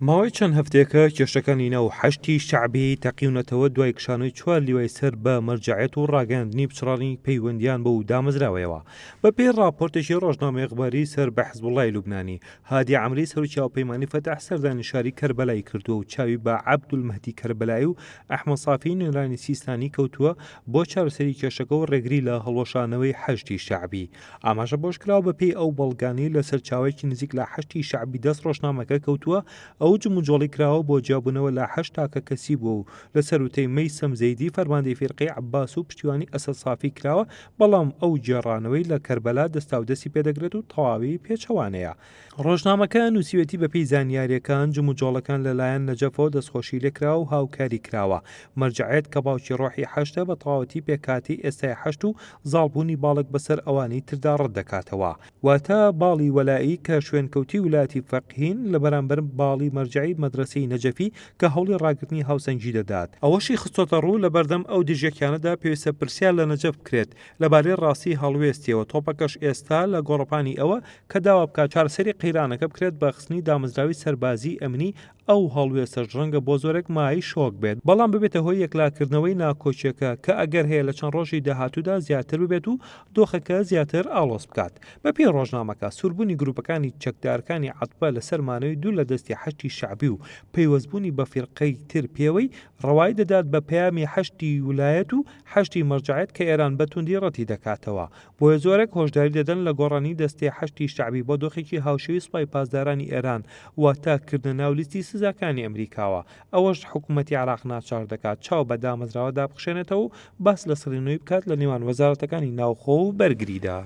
ماوەی چەند هەفتەیەکە کێشەکانی ناو حەشتی شەعبی تەقیونەتەوە دوای کشانەوەی 4 لیوای سەر بە مەرجەعیەت و ڕاگەاندنی پچڕانی پەیوەندیان بە و دامەزراوەوە. بەپێی ڕاپۆرتێکی ڕۆژنامەی ئەخباری سەر بە حیزبوڵڵای لوبنانی، هادی عەمری سەرۆکی هاوپەیمانیی فەتح سەردانی شاری کەربەلای کردووە و چاوی بە عەبدولمەهدی کەربەلایی و ئەحمەد سافی نوێنەرانی سیستانی کەوتووە بۆ چارەسەری کێشەکە و ڕێگری لە هەڵوەشانەوەی حەشتی شەعبی. ئاماژە بۆش کراوە بەپێی ئەو بەڵگانی لەسەر چاوێکی نزیک لە حەشتی شەعبی دەست ڕۆژنامەکە کەوتووە ئەو جموجۆڵی کراوە بۆ جیاببوونەوە لە 8 تاکە کەسی بووە و لەسەر وتەی مەیسەم زەیدی فەرماندەی فێرقەی عەباس و پشتیوانی ئەسەد سافی کراوە، بەڵام ئەو جێڕانەوەی لە کەربەلا دەستاودەستی پێدەگرێت و تەواوی پێچەوانەیە. ڕۆژنامەکە نووسیوەتی بەپێی زانیاریەکان جموجۆڵەکان لەلایەن نەجەفەوە دەستخۆشی لێکراوە و هاوکاری کراوە. مەرجەعیەت کە باوکی ڕۆحی حەشتە بە تەواوەتی پێکاتی ئێستای حەشت و زاڵبوونی باڵک بەسەر ئەوانەی تردا ڕەت دەکاتەوە. واتە باڵی وەلایی کە شوێنکەوتی ویلایەتی فەقیهین لە بەرامبەر باڵی مەرجەعی مەدرسەی نەجەفی کە هەوڵی ڕاگررتنی هاوسەنگی دەدات. ئەوەشی خستۆتە ڕوو لە بەردەم ئەو دژەکیانەدا پێویستە پرسیار لە نەجەف بکرێت لەبارەی ڕاستی هەڵوێستیەوە. تۆپەکەش ئێستا لە گۆڕەپانی ئەوە کە داوا بکات چارەسەری قەیرانەکە بکرێت بە خستنی دامەزراوی سەربازی ئەمنی ئەو هەڵوێستەش ڕەنگە بۆ زۆرێک مای شۆک بێت، بەڵام ببێتە هۆی یەکلاکردنەوەی ناکۆچیەکە کە ئەگەر هەیە لە چەند ڕۆژی داهاتوودا زیاتر ببێت و دۆخەکە زیاتر ئاڵۆز بکات. بەپێی ڕۆژنامەکە سووربوونی گروپەکانی چەکدارەکانی عەتبە لەسەر مانەوەی دوور لە دەستی حەشتی شەعبی و پەیوەستبوونی بە فیرقەی تر پێوەی ڕەوای دەدات بە پەیامی حەشتی ویلایەت و حەشتی مەرجەعیەت کە ئێران بەتوندی ڕەتی دەکاتەوە. بۆیە زۆرێک هۆشداری دەدەن لە گۆڕانی دەستی حەشتی شەعبی بۆ دۆخێکی هاوشێوی سوپای پاسدارانی ئێران واتە کردنە ناو لیستی سزاکانی ئەمریکاوە. ئەوەش حکوومەتی عێراق ناچار دەکات چاو بە دامەزراوە دابخشێنێتەوە و باس لە سڕینەوەی بکات لە نێوان وەزارەتەکانی ناوخۆ و بەرگریدا.